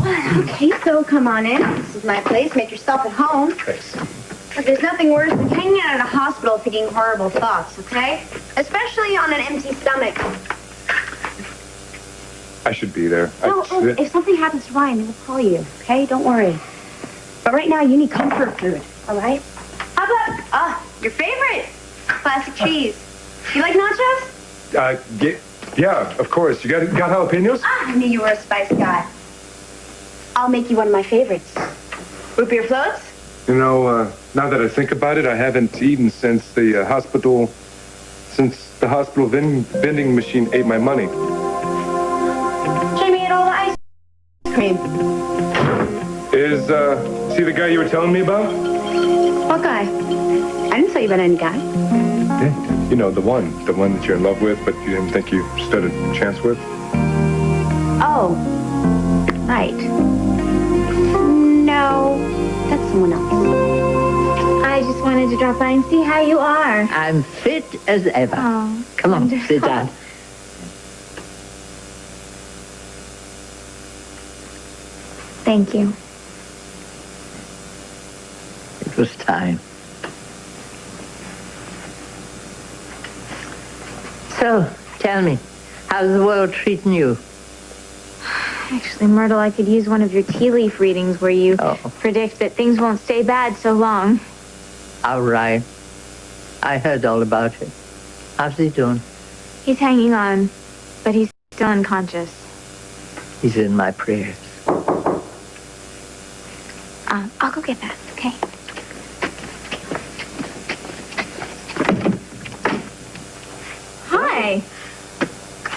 Okay, so come on in. This is my place. Make yourself at home. Thanks. Look, there's nothing worse than hanging out in a hospital thinking horrible thoughts, okay? Especially on an empty stomach. I should be there. No, if something happens to Ryan, we'll call you, okay? Don't worry. But right now, you need comfort food, all right? How about, your favorite? Classic cheese. You like nachos? Yeah, of course. You got jalapenos? I knew you were a spice guy. I'll make you one of my favorites. Root beer floats? You know, now that I think about it, I haven't eaten since the hospital vending machine ate my money. Jamie ate all the ice cream. Is he the guy you were telling me about? What guy? I didn't tell you about any guy. Yeah, you know, the one that you're in love with, but you didn't think you stood a chance with? Oh, right. No, that's someone else. I just wanted to drop by and see how you are. I'm fit as ever. Oh, come on, wonderful. sit down. Thank you. It was time. So, tell me, how's the world treating you? Actually, Myrtle, I could use one of your tea leaf readings where you predict that things won't stay bad so long. All right. I heard all about it. How's he doing? He's hanging on, but he's still unconscious. He's in my prayers. I'll go get that, okay? Hi.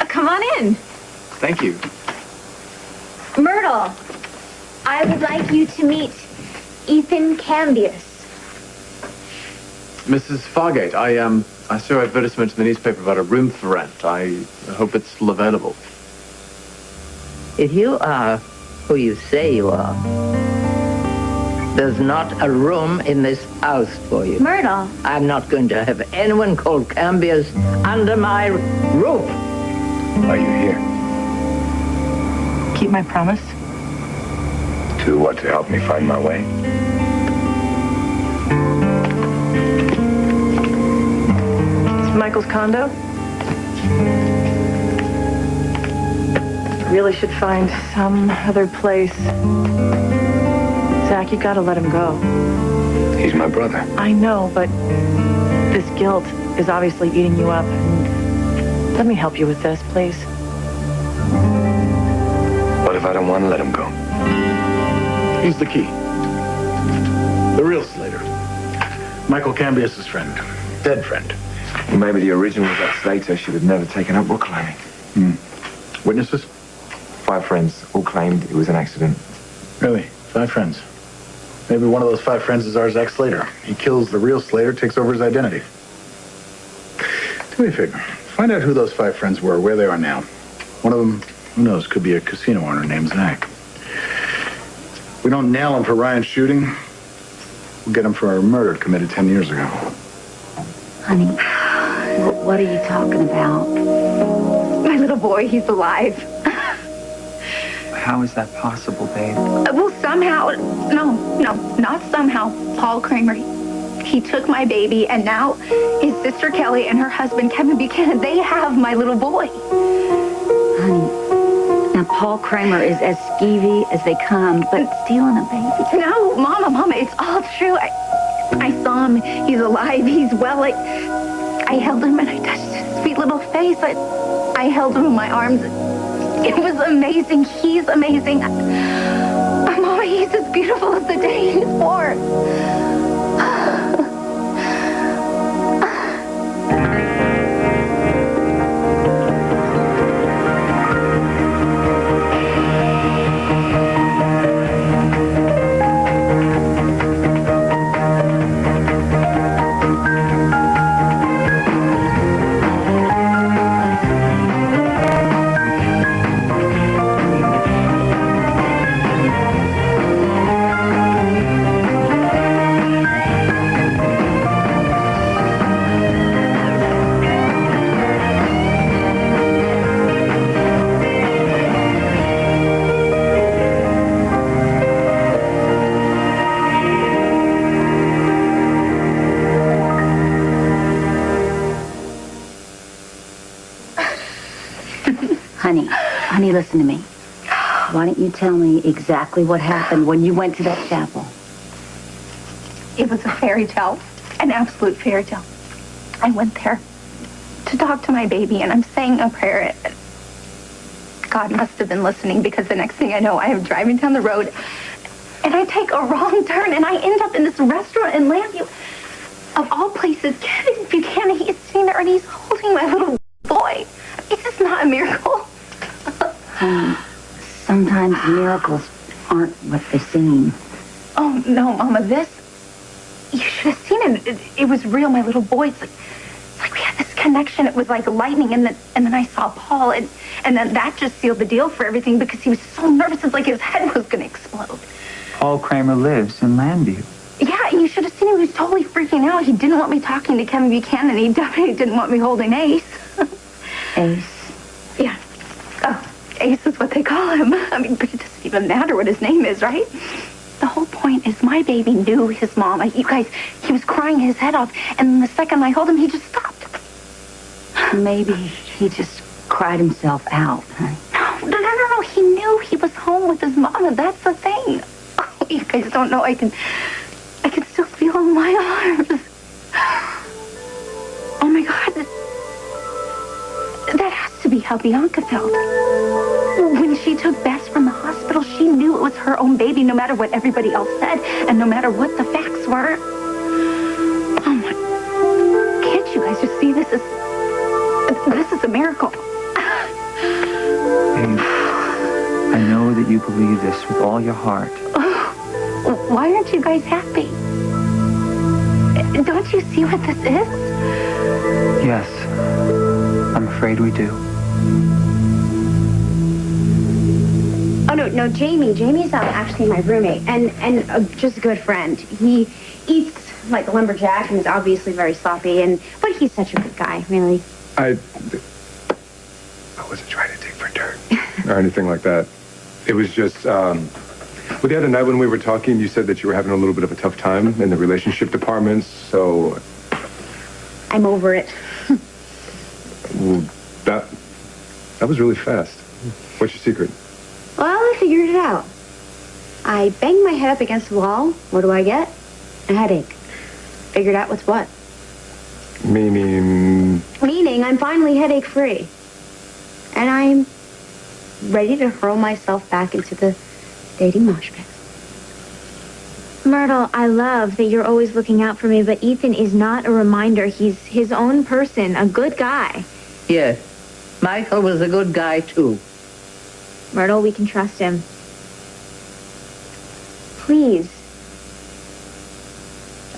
Come on in. Thank you. Myrtle, I would like you to meet Ethan Cambius. Mrs. Fargate, I saw an advertisement in the newspaper about a room for rent. I hope it's still available. If you are who you say you are, there's not a room in this house for you. Myrtle. I'm not going to have anyone called Cambius under my roof. Are you here? Keep my promise. To what? To help me find my way? It's Michael's condo. Really should find some other place. Zach, you gotta let him go. He's my brother. I know, but this guilt is obviously eating you up. Let me help you with this, please. What if I don't want to let him go? He's the key. The real Slater. Michael Cambius' friend. Dead friend. Well, maybe the original Zack Slater should have never taken up rock climbing. Witnesses? 5 friends all claimed it was an accident. Really? 5 friends. Maybe one of those 5 friends is our Zack Slater. He kills the real Slater, takes over his identity. Do me a favor. Find out who those 5 friends were, where they are now. One of them, who knows, could be a casino owner named Zach. If we don't nail him for Ryan's shooting, we'll get him for a murder committed 10 years ago. Honey, what are you talking about? My little boy, he's alive. How is that possible, babe? Well, somehow, no, not somehow. Paul Kramer, he took my baby, and now his sister Kelly and her husband Kevin Buchanan, they have my little boy. Honey, now Paul Kramer is as skeevy as they come, but stealing a baby. No, Mama, it's all true. I saw him. He's alive. He's well. I held him and I touched his sweet little face. I held him in my arms. It was amazing. He's amazing. Mama, he's as beautiful as the day he was born. Honey, listen to me. Why don't you tell me exactly what happened when you went to that chapel? It was a fairy tale, an absolute fairy tale. I went there to talk to my baby, and I'm saying a prayer. God must have been listening, because the next thing I know, I am driving down the road, and I take a wrong turn, and I end up in this restaurant in Lambview. Of all places, Kevin Buchanan, he is sitting there, and he's holding my little boy. Is this not a miracle? Sometimes miracles aren't what they seem. Oh, no, Mama, you should have seen it. It was real, my little boy. It's like we had this connection. It was like lightning, and then I saw Paul, and then that just sealed the deal for everything, because he was so nervous. It's like his head was going to explode. Paul Kramer lives in Lambview. Yeah, and you should have seen him. He was totally freaking out. He didn't want me talking to Kevin Buchanan. He definitely didn't want me holding Ace. Ace? Yeah. Oh, Ace is what they call him. I mean, but it doesn't even matter what his name is, right? The whole point is my baby knew his mom. You guys, he was crying his head off, and the second I held him, he just stopped. Maybe he just cried himself out, honey. No. He knew he was home with his mama. That's the thing. Oh, you guys don't know. I can still feel him in my arms. Oh, my God. That has to be how Bianca felt. When she took Bess from the hospital, she knew it was her own baby, no matter what everybody else said, and no matter what the facts were. Oh, my. Can't you guys just see this is a miracle? Babe, I know that you believe this with all your heart. Why aren't you guys happy? Don't you see what this is? Yes, I'm afraid we do. Oh, no, Jamie. Jamie's actually my roommate and just a good friend. He eats like a lumberjack and is obviously very sloppy, but he's such a good guy, really. I wasn't trying to dig for dirt or anything like that. It was just, well, the other night when we were talking, you said that you were having a little bit of a tough time in the relationship department, so... I'm over it. Well, that was really fast. What's your secret? Well, I figured it out. I bang my head up against the wall. What do I get? A headache. Figured out what's what. Meaning I'm finally headache-free. And I'm ready to hurl myself back into the dating mosh pit. Myrtle, I love that you're always looking out for me, but Ethan is not a reminder. He's his own person, a good guy. Yes. Michael was a good guy, too. Myrtle, we can trust him. Please.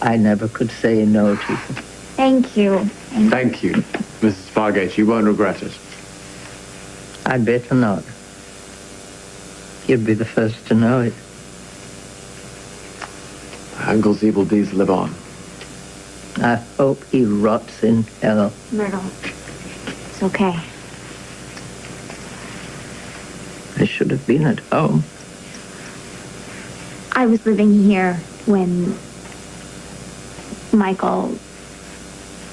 I never could say no to him. Thank you. Thank you, Mrs. Fargate. You won't regret it. I'd better not. You'd be the first to know it. Uncle's evil deeds live on. I hope he rots in hell. Myrtle, it's okay. I should have been at home. I was living here when Michael,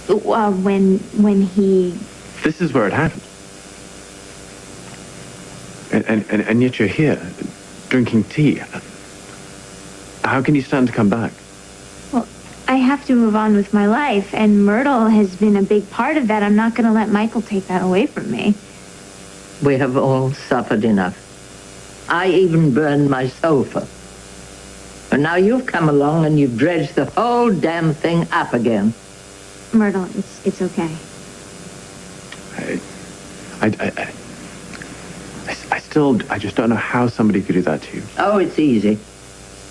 when he... This is where it happened. And yet you're here, drinking tea. How can you stand to come back? Well, I have to move on with my life, and Myrtle has been a big part of that. I'm not going to let Michael take that away from me. We have all suffered enough. I even burned my sofa. And now you've come along and you've dredged the whole damn thing up again. Myrtle, it's okay. I just don't know how somebody could do that to you. Oh, it's easy.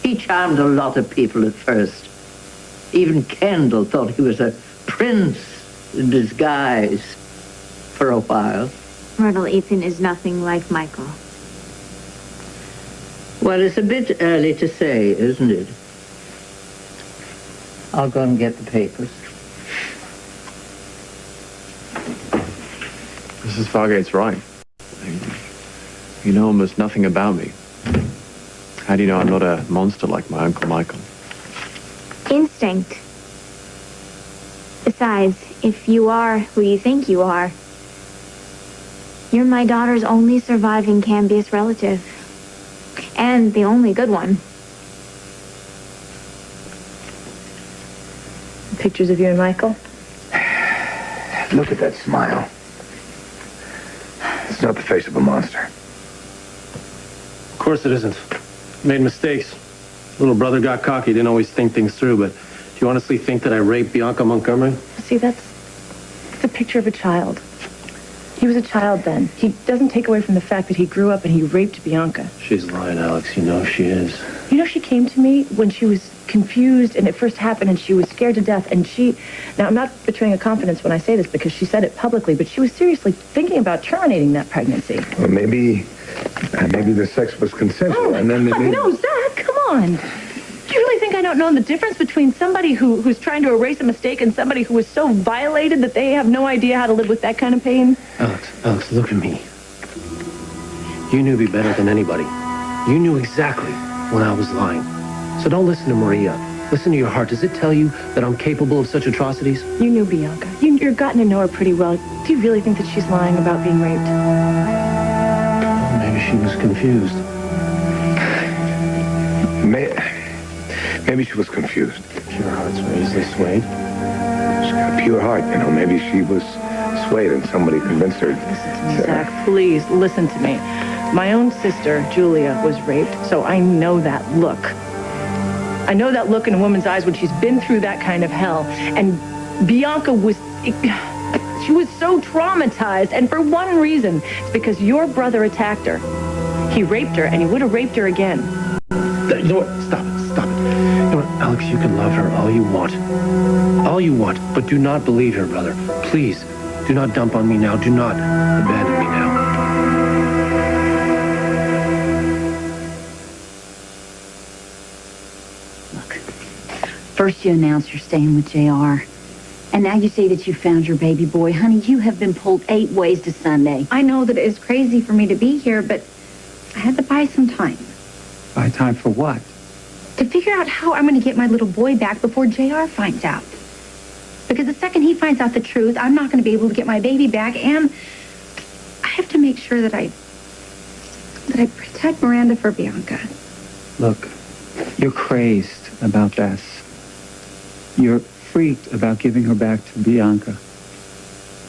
He charmed a lot of people at first. Even Kendall thought he was a prince in disguise for a while. Myrtle, Ethan is nothing like Michael. Well, it's a bit early to say, isn't it? I'll go and get the papers. Mrs. Fargate's right. You know almost nothing about me. How do you know I'm not a monster like my Uncle Michael? Instinct. Besides, if you are who you think you are, You're my daughter's only surviving Cambius relative. And the only good one. Pictures of you and Michael? Look at that smile. It's not the face of a monster. Of course it isn't. Made mistakes. Little brother got cocky, didn't always think things through, but do you honestly think that I raped Bianca Montgomery? See, it's a picture of a child. He was a child then. He doesn't take away from the fact that he grew up and he raped Bianca. She's lying, Alex. You know she is. You know, she came to me when she was confused and it first happened and she was scared to death. And now I'm not betraying a confidence when I say this because she said it publicly, but she was seriously thinking about terminating that pregnancy. Well, maybe the sex was consensual and then... No, Zach, come on. Do you really think I don't know the difference between somebody who's trying to erase a mistake and somebody who was so violated that they have no idea how to live with that kind of pain? Alex, look at me. You knew me better than anybody. You knew exactly when I was lying. So don't listen to Maria. Listen to your heart. Does it tell you that I'm capable of such atrocities? You knew Bianca. You're gotten to know her pretty well. Do you really think that she's lying about being raped? Maybe she was confused. Maybe she was confused. Pure hearts were easily swayed. She's got a pure heart, you know. Maybe she was swayed and somebody convinced her. Listen to me, Zach. Please, listen to me. My own sister, Julia, was raped, so I know that look. I know that look in a woman's eyes when she's been through that kind of hell. And Bianca was... She was so traumatized, and for one reason. It's because your brother attacked her. He raped her, and he would have raped her again. You know what? Stop it. You know what, Alex, you can love her all you want. All you want, but do not believe her, brother. Please, do not dump on me now. Do not abandon me now. Look, first you announce you're staying with JR. And now you say that you found your baby boy. Honey, you have been pulled 8 ways to Sunday. I know that it is crazy for me to be here, but I had to buy some time. Buy time for what? To figure out how I'm going to get my little boy back before JR finds out. Because the second he finds out the truth, I'm not going to be able to get my baby back, and I have to make sure that I protect Miranda for Bianca. Look, you're crazed about Bess. You're freaked about giving her back to Bianca.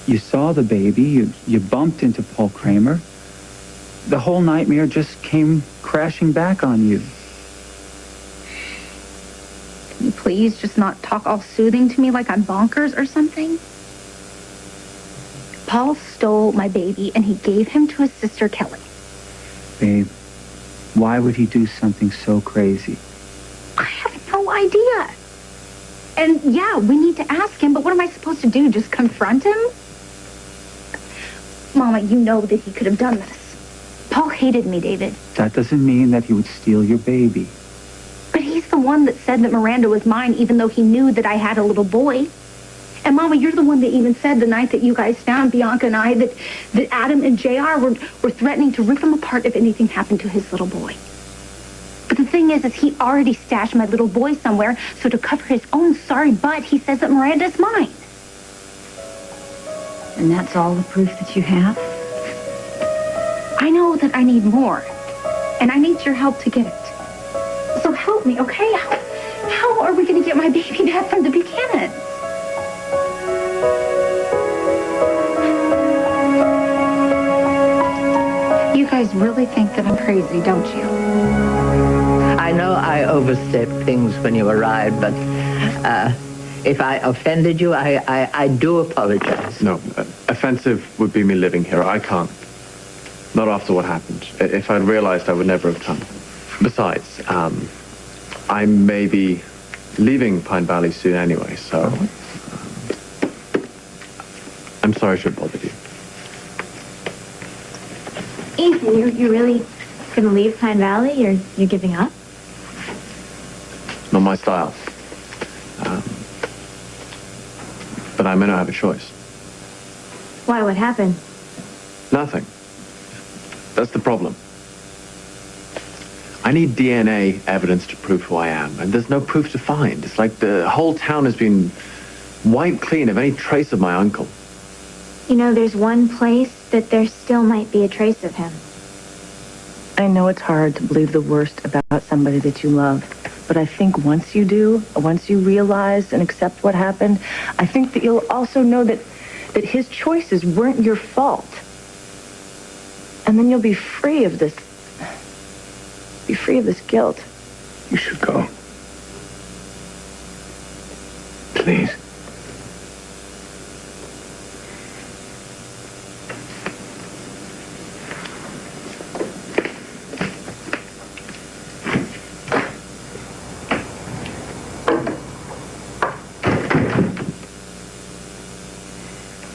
You saw the baby, you bumped into Paul Kramer. The whole nightmare just came crashing back on you. Can you please just not talk all soothing to me like I'm bonkers or something? Paul stole my baby and he gave him to his sister Kelly. Babe, why would he do something so crazy? I have no idea. And yeah, we need to ask him, but what am I supposed to do? Just confront him? Mama, you know that he could have done this. Paul hated me, David. That doesn't mean that he would steal your baby. But he's the one that said that Miranda was mine, even though he knew that I had a little boy. And Mama, you're the one that even said the night that you guys found Bianca and I that Adam and JR were threatening to rip him apart if anything happened to his little boy. But the thing is he already stashed my little boy somewhere, so to cover his own sorry butt, he says that Miranda's mine. And that's all the proof that you have? I know that I need more, and I need your help to get it. So help me, okay? How are we going to get my baby back from the Buchanans? You guys really think that I'm crazy, don't you? I know I overstepped things when you arrived, but if I offended you, I do apologize. No, offensive would be me living here. I can't. Not after what happened. If I'd realized, I would never have come. Besides, I may be leaving Pine Valley soon anyway, so I'm sorry I should have bothered you. Ethan, you're really gonna leave Pine Valley, or you're giving up? Not my style. But I may not have a choice. Why, what happened? Nothing. That's the problem. I need DNA evidence to prove who I am, and there's no proof to find. It's like the whole town has been wiped clean of any trace of my uncle. You know, there's one place that there still might be a trace of him. I know it's hard to believe the worst about somebody that you love, but I think once you do, once you realize and accept what happened, I think that you'll also know that his choices weren't your fault. And then you'll be free of this guilt. You should go. Please.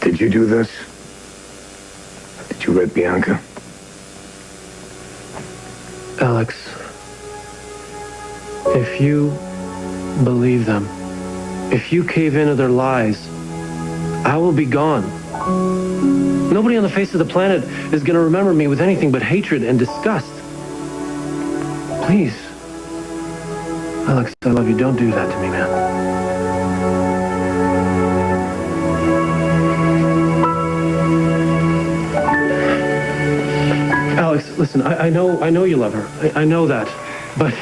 Did you do this? Did you rape Bianca? Alex, if you believe them, if you cave into their lies, I will be gone. Nobody on the face of the planet is going to remember me with anything but hatred and disgust. Please. Alex, I love you. Don't do that to me, man. Alex, listen, I know you love her. I know that. But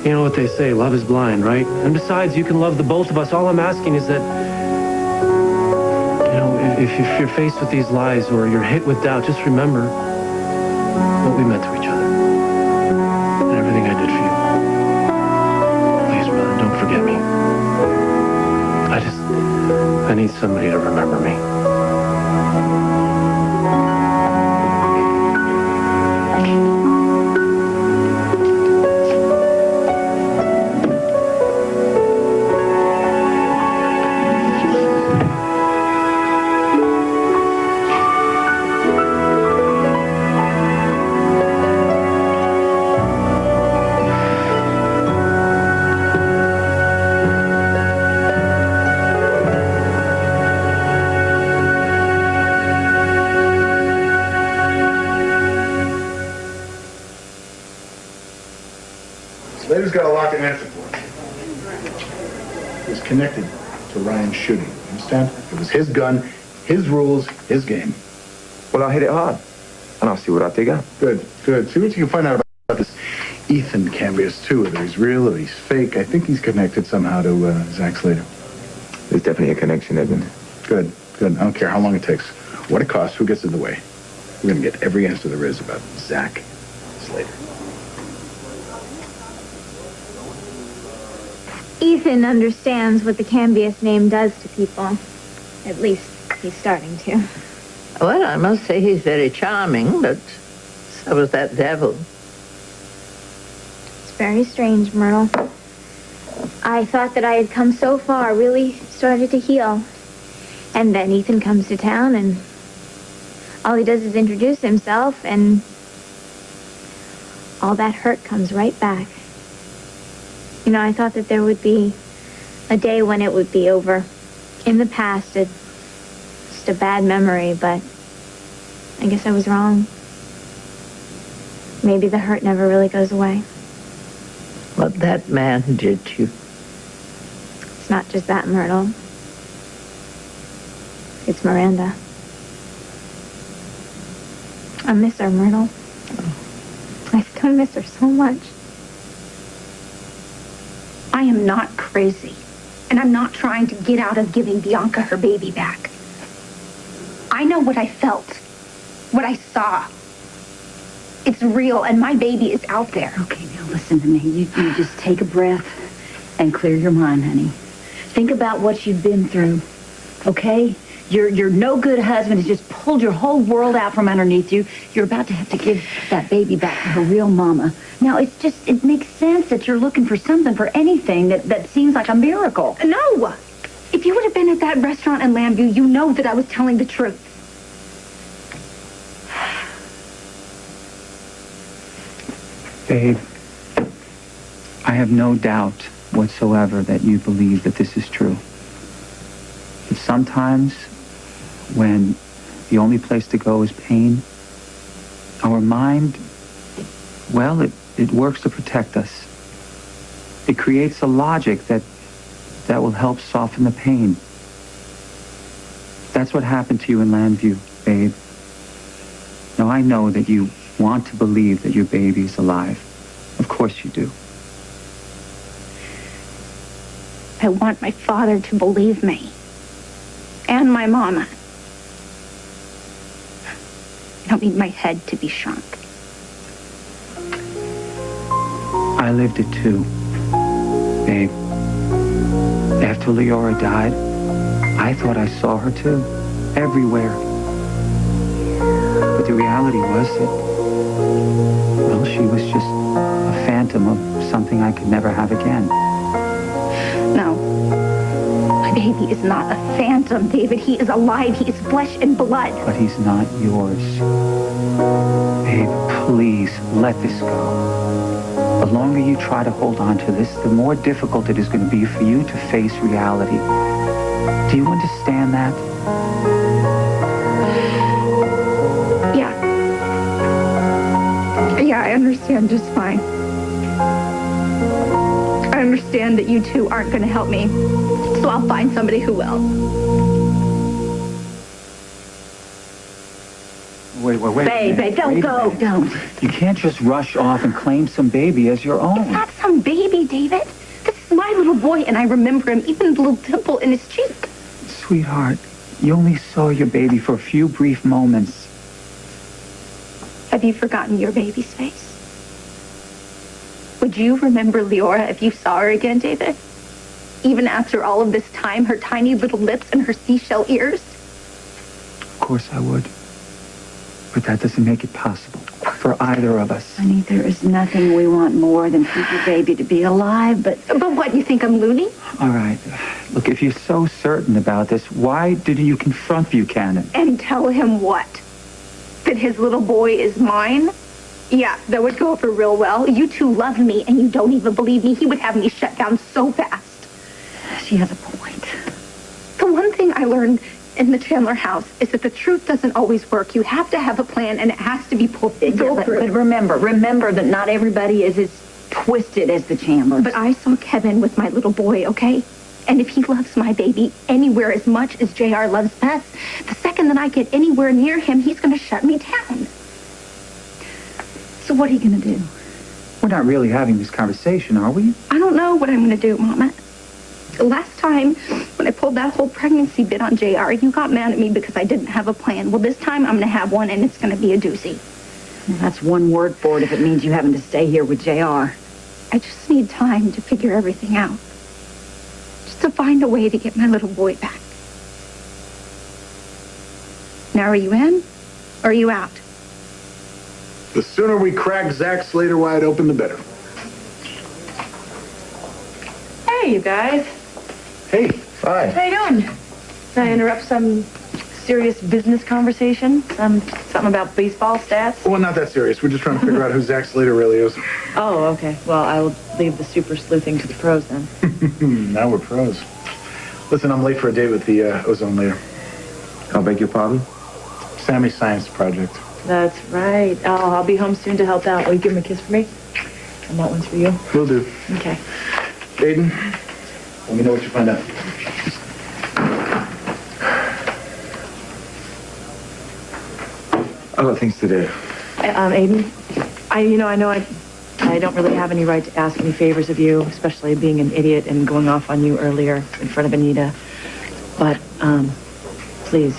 you know what they say, love is blind, right? And besides, you can love the both of us. All I'm asking is that, you know, if you're faced with these lies or you're hit with doubt, just remember what we meant to each other and everything I did for you. Please, brother, don't forget me. I need somebody to remember me. Slater's got a lot to answer for. It was connected to Ryan's shooting. You understand? It was his gun, his rules, his game. Well, I'll hit it hard, and I'll see what I dig up. Good, good. See what you can find out about this Ethan Cambias, too, whether he's real or he's fake. I think he's connected somehow to Zach Slater. There's definitely a connection, Edmund. Good, good. I don't care how long it takes, what it costs, who gets in the way. We're going to get every answer there is about Zach Slater. Ethan understands what the Cambias name does to people. At least he's starting to. Well, I must say he's very charming, but so was that devil. It's very strange, Myrtle. I thought that I had come so far, really started to heal. And then Ethan comes to town, and all he does is introduce himself, and all that hurt comes right back. You know, I thought that there would be a day when it would be over. In the past, it's just a bad memory, but I guess I was wrong. Maybe the hurt never really goes away. What that man did to you. It's not just that, Myrtle. It's Miranda. I miss her, Myrtle. I still miss her so much. I am not crazy, and I'm not trying to get out of giving Bianca her baby back. I know what I felt, what I saw. It's real, and my baby is out there. Okay, now listen to me. You just take a breath and clear your mind, honey. Think about what you've been through, okay? Your no-good husband has just pulled your whole world out from underneath you. You're about to have to give that baby back to her real mama. Now, it makes sense that you're looking for something, for anything that seems like a miracle. No! If you would have been at that restaurant in Lambview, you know that I was telling the truth. Babe, I have no doubt whatsoever that you believe that this is true. But sometimes, when the only place to go is pain, our mind, well, it works to protect us. It creates a logic that will help soften the pain. That's what happened to you in Lambview, babe. I know that you want to believe that your baby's alive. Of course you do. I want my father to believe me. And my mama. I don't need my head to be shrunk. I lived it too, babe. After Leora died, I thought I saw her too, everywhere. But the reality was that, well, she was just a phantom of something I could never have again. No. My baby is not a phantom, David. He is alive. He is flesh and blood. But he's not yours. Babe, please, let this go. The longer you try to hold on to this, the more difficult it is going to be for you to face reality. Do you understand that? Yeah. Yeah, I understand just fine. I understand that you two aren't going to help me, so I'll find somebody who will. Wait. Babe, don't go. Don't. You can't just rush off and claim some baby as your own. It's not some baby, David. This is my little boy, and I remember him, even the little dimple in his cheek. Sweetheart, you only saw your baby for a few brief moments. Have you forgotten your baby's face? Would you remember Leora if you saw her again, David? Even after all of this time, her tiny little lips and her seashell ears? Of course I would. But that doesn't make it possible for either of us. Honey, there is nothing we want more than for your baby to be alive, but what, you think I'm loony? All right. Look, if you're so certain about this, why didn't you confront Buchanan? And tell him what? That his little boy is mine? Yeah, that would go over real well. You two love me, and you don't even believe me. He would have me shut down so fast. She has a point. The one thing I learned in the Chandler house is that the truth doesn't always work. You have to have a plan, and it has to be pulled through. But remember that not everybody is as twisted as the Chandlers. But I saw Kevin with my little boy, okay? And if he loves my baby anywhere as much as JR loves Bess, the second that I get anywhere near him, he's going to shut me down. So what are you going to do? We're not really having this conversation, are we? I don't know what I'm going to do, Mama. Last time, when I pulled that whole pregnancy bit on JR, you got mad at me because I didn't have a plan. Well, this time I'm going to have one, and it's going to be a doozy. Well, that's one word for it if it means you having to stay here with JR. I just need time to figure everything out. Just to find a way to get my little boy back. Now, are you in, or are you out? The sooner we crack Zach Slater wide open, the better. Hey, you guys. Hey, hi. How you doing? Can I interrupt some serious business conversation? Something about baseball stats? Well, not that serious. We're just trying to figure out who Zach Slater really is. Oh, okay. Well, I'll leave the super sleuthing to the pros then. Now we're pros. Listen, I'm late for a date with the ozone leader. I'll beg your pardon? Sammy's science project. That's right. Oh, I'll be home soon to help out. Will you give him a kiss for me? And that one's for you. Will do. Okay. Aiden, let me know what you find out. I've got things to do. Aiden, I know I don't really have any right to ask any favors of you, especially being an idiot and going off on you earlier in front of Anita. But, please,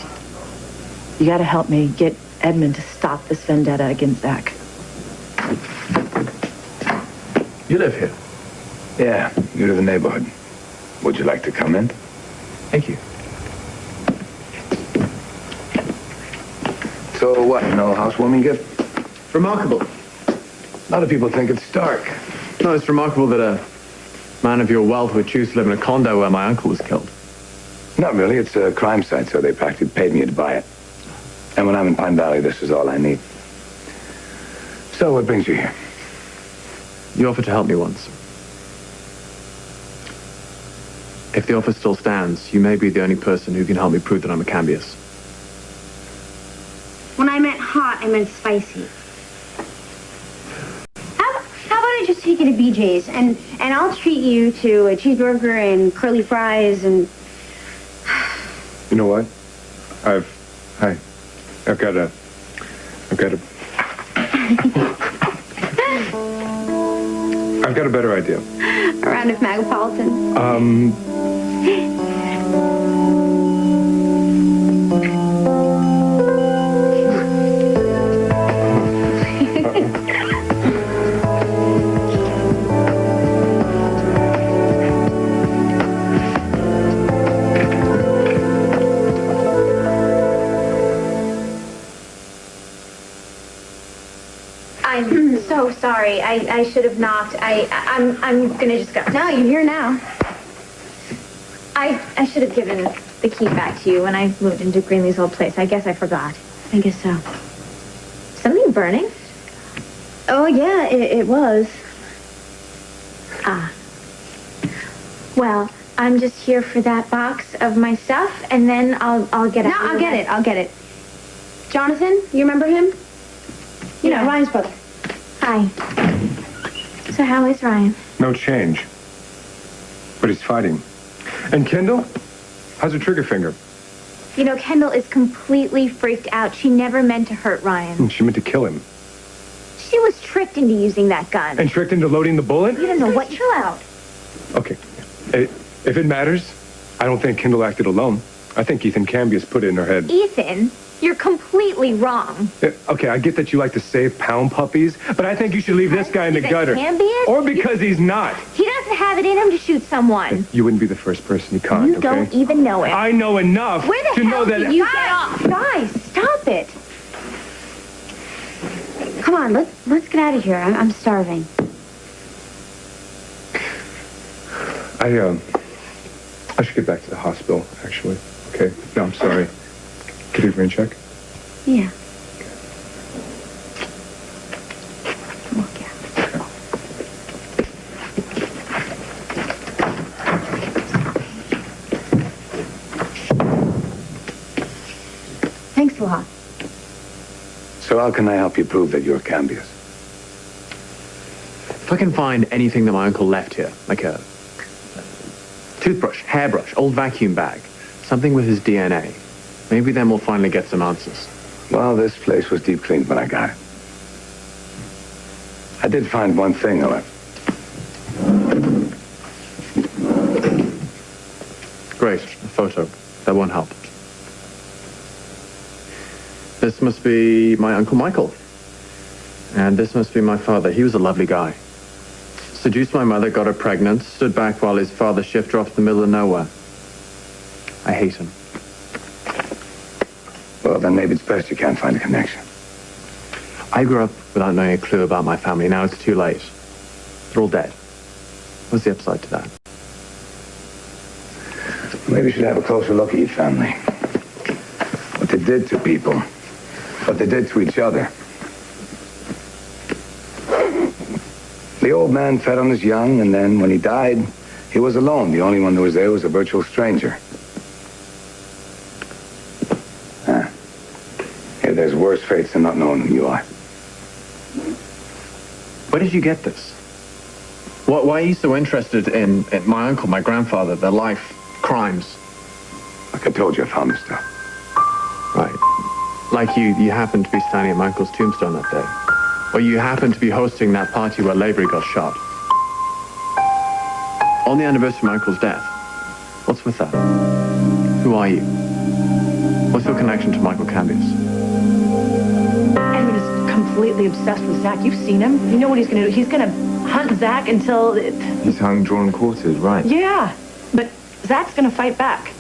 you gotta help me get Edmund to stop this vendetta against Zach. You live here? Yeah, new to the neighborhood. Would you like to come in? Thank you. So what, no housewarming gift? Remarkable. A lot of people think it's stark. No, it's remarkable that a man of your wealth would choose to live in a condo where my uncle was killed. Not really. It's a crime site, so they practically paid me to buy it. And when I'm in Pine Valley, this is all I need. So what brings you here? You offered to help me once. If the offer still stands, you may be the only person who can help me prove that I'm a Cambius. When I meant hot, I meant spicy. How about I just take you to BJ's and I'll treat you to a cheeseburger and curly fries and... You know what? I've got a I've got a better idea. A round of Megapolitan. I'm so sorry. I should have knocked. I'm gonna just go. No, you're here now. I should have given the key back to you when I moved into Greenlee's old place. I guess I forgot. I guess so. Something burning? Oh, yeah, it was. Ah. Well, I'm just here for that box of my stuff, and then I'll get it. No, I'll get it. I'll get it. Jonathan, you remember him? You know, Ryan's brother. Hi. So how is Ryan? No change. But he's fighting. And Kendall? How's her trigger finger? You know, Kendall is completely freaked out. She never meant to hurt Ryan. She meant to kill him. She was tricked into using that gun. And tricked into loading the bullet? You don't know what... Chill out. Okay. If it matters, I don't think Kendall acted alone. I think Ethan Cambius put it in her head. Ethan, you're completely wrong. Okay, I get that you like to save pound puppies, but I think you should leave this guy in the gutter. Cambius? Or because he's not. He doesn't have it in him to shoot someone. You wouldn't be the first person he conned, You okay? don't even know it. I know enough Where the to hell know that... did you get off? Guys, stop it. Come on, let's get out of here. I'm starving. I should get back to the hospital, actually. Okay? No, I'm sorry. Could you rain check? Yeah. Thanks a lot. So how can I help you prove that you're Cambius? If I can find anything that my uncle left here, like a toothbrush, hairbrush, old vacuum bag, something with his DNA, maybe then we'll finally get some answers. Well, this place was deep cleaned when I got it. I did find one thing, however. Great, a photo. That won't help. This must be my Uncle Michael. And this must be my father. He was a lovely guy. Seduced my mother, got her pregnant, stood back while his father shifted off in the middle of nowhere. I hate him. Well, then maybe it's best you can't find a connection. I grew up without knowing a clue about my family. Now it's too late. They're all dead. What's the upside to that? Maybe you should have a closer look at your family. What they did to people. What they did to each other. The old man fed on his young, and then when he died, he was alone. The only one who was there was a virtual stranger. Here, there's worse fates than not knowing who you are. Where did you get this? Why are you so interested in my uncle, my grandfather, their life, crimes? Like I told you, I found this stuff. Right. Like you happened to be standing at my uncle's tombstone that day. Or you happened to be hosting that party where Lavery got shot. On the anniversary of my uncle's death. What's with that? Who are you? What's your connection to Michael Cambius? Edward is completely obsessed with Zach. You've seen him. You know what he's going to do. He's going to hunt Zach until... He's hung, drawn, and quartered, right? Yeah, but Zach's going to fight back.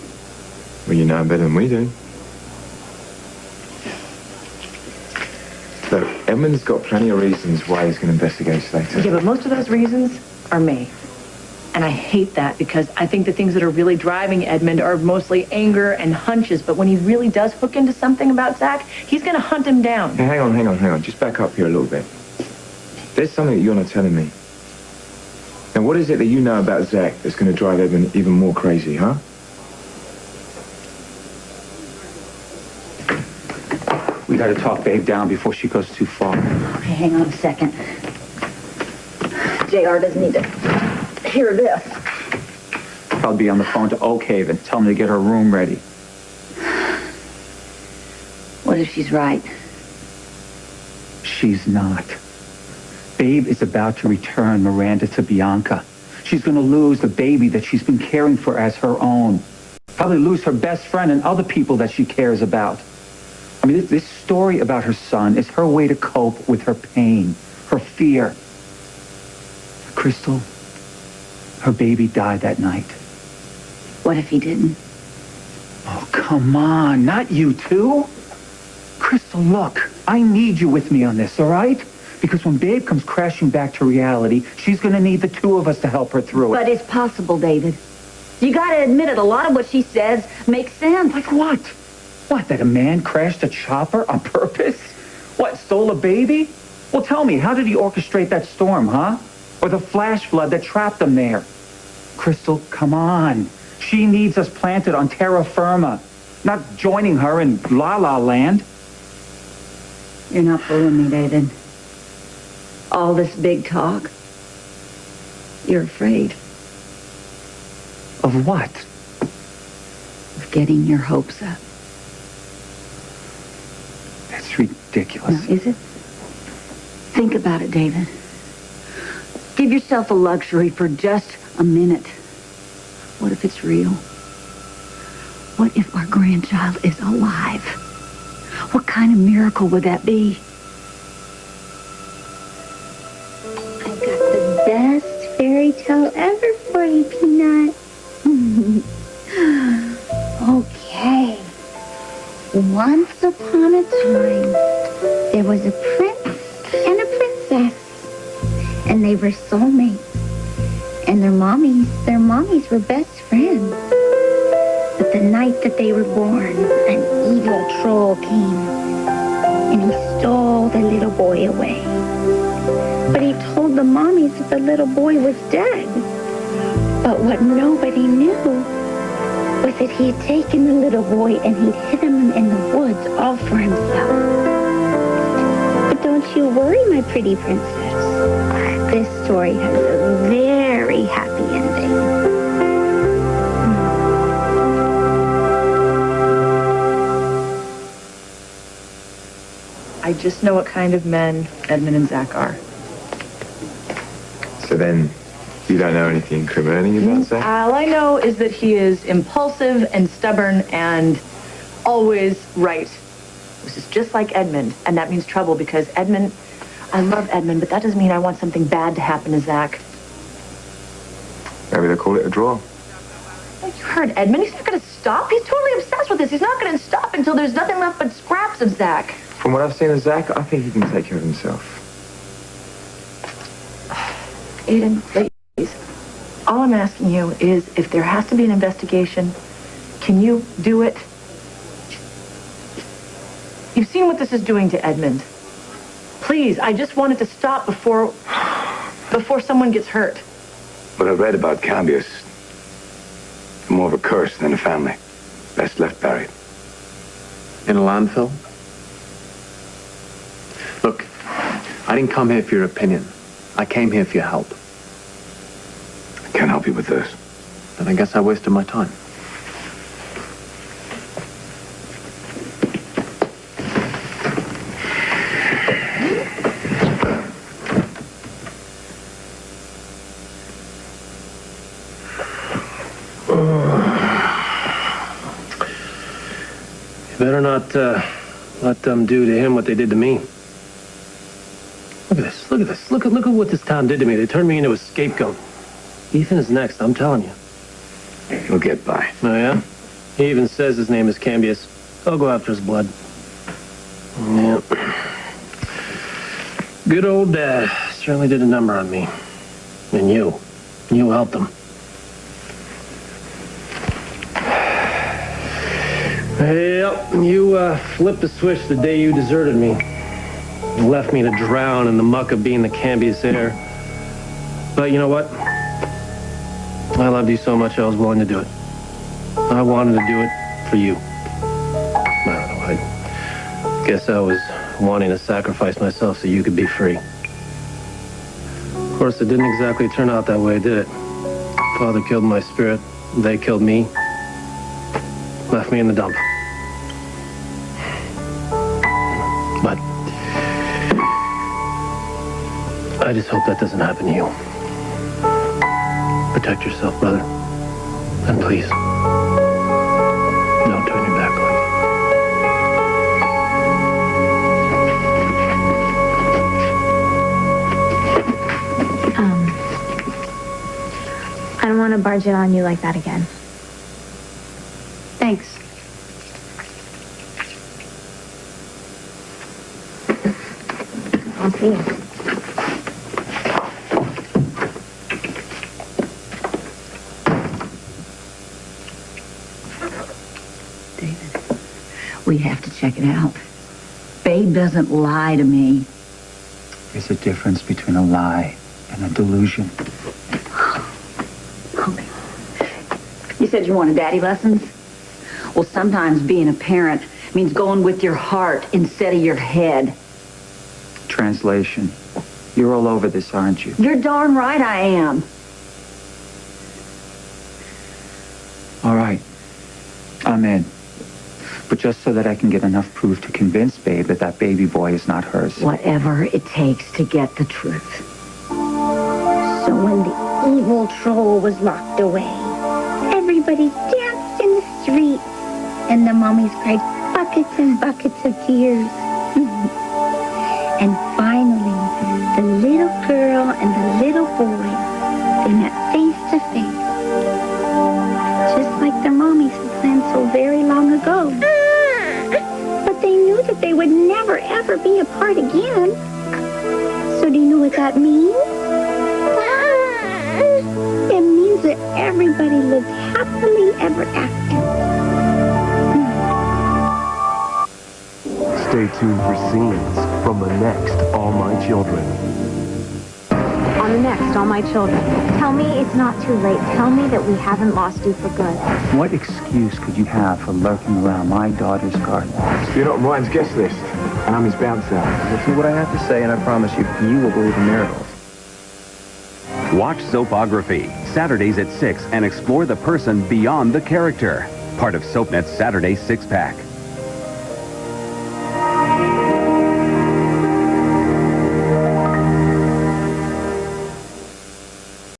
Well, you know better than we do. Look, Edmund's got plenty of reasons why he's going to investigate Slater. Yeah, but most of those reasons are me. And I hate that because I think the things that are really driving Edmund are mostly anger and hunches. But when he really does hook into something about Zach, he's going to hunt him down. Hey, hang on. Just back up here a little bit. There's something that you're not telling me. Now, what is it that you know about Zach that's going to drive Edmund even more crazy, huh? We gotta talk Babe down before she goes too far. Okay, hang on a second. JR doesn't need to hear this. I'll be on the phone to Oak Haven. Tell them to get her room ready. What if she's right? She's not. Babe is about to return Miranda to Bianca. She's going to lose the baby that she's been caring for as her own. Probably lose her best friend and other people that she cares about. I mean, this story about her son is her way to cope with her pain, her fear. Crystal, her baby died that night. What if he didn't? Oh, come on. Not you too. Crystal, look, I need you with me on this, all right? Because when Babe comes crashing back to reality, she's going to need the two of us to help her through it. But it's possible, David. You got to admit it. A lot of what she says makes sense. Like what? What, that a man crashed a chopper on purpose? What, stole a baby? Well, tell me, how did he orchestrate that storm, huh? Or the flash flood that trapped them there? Crystal, come on. She needs us planted on terra firma, not joining her in La La Land. You're not fooling me, David. All this big talk. You're afraid. Of what? Of getting your hopes up. That's ridiculous. Now, is it? Think about it, David. Give yourself a luxury for just a minute. What if it's real? What if our grandchild is alive? What kind of miracle would that be? I've got the best fairy tale ever for you, Peanut. Okay. Once upon a time, there was a prince and a princess, and they were soulmates. And their mommies were best friends. But the night that they were born, an evil troll came, and he stole the little boy away. But he told the mommies that the little boy was dead. But what nobody knew was that he had taken the little boy and he'd hidden him in the woods all for himself. But don't you worry, my pretty princess. This story has a very happy ending. I just know what kind of men Edmund and Zach are. So then, you don't know anything incriminating about Zach? All I know is that he is impulsive and stubborn and always right. This is just like Edmund, and that means trouble because Edmund, I love Edmund, but that doesn't mean I want something bad to happen to Zach. Maybe they'll call it a draw. Well, you heard Edmund. He's not going to stop. He's totally obsessed with this. He's not going to stop until there's nothing left but scraps of Zach. From what I've seen of Zach, I think he can take care of himself. Aiden, please. All I'm asking you is if there has to be an investigation, can you do it? You've seen what this is doing to Edmund. Please, I just want it to stop before someone gets hurt. What I read about Cambius, more of a curse than a family. Best left buried. In a landfill? Look, I didn't come here for your opinion. I came here for your help. I can't help you with this. Then I guess I wasted my time. You better not let them do to him what they did to me. Look at this. Look at this. Look at what this town did to me. They turned me into a scapegoat. Ethan is next, I'm telling you. He'll get by. Oh, yeah? He even says his name is Cambius. I'll go after his blood. Yeah. Good old Dad certainly did a number on me. And you. You helped him. Yep, you flipped the switch the day you deserted me. You left me to drown in the muck of being the Cambius heir. But you know what? I loved you so much I was willing to do it. I wanted to do it for you. I don't know, I guess I was wanting to sacrifice myself so you could be free. Of course, it didn't exactly turn out that way, did it? Father killed my spirit. They killed me. Left me in the dump. But I just hope that doesn't happen to you. Protect yourself, brother. And please, don't turn your back on me. I don't want to barge in on you like that again. Thanks. I'll see you. David, we have to check it out. Babe doesn't lie to me. There's a difference between a lie and a delusion. You said you wanted daddy lessons? Well, sometimes being a parent means going with your heart instead of your head. Translation. You're all over this, aren't you? You're darn right I am. All right. I'm in. But just so that I can get enough proof to convince Babe that that baby boy is not hers. Whatever it takes to get the truth. So when the evil troll was locked away, everybody danced in the streets, and the mommies cried buckets and buckets of tears. And finally, the little girl and the little boy, they met face to face. Just like their mommies had planned so very long ago. But they knew that they would never, ever be apart again. So do you know what that means? It means that everybody lived happily ever after. Stay tuned for scenes from the next All My Children. On the next, All My Children. Tell me it's not too late. Tell me that we haven't lost you for good. What excuse could you have for lurking around my daughter's garden? You're not on Ryan's guest list, and I'm his bouncer. Listen to what I have to say, and I promise you, you will believe in miracles. Watch Soapography, Saturdays at 6, and explore the person beyond the character. Part of SoapNet's Saturday Six-Pack.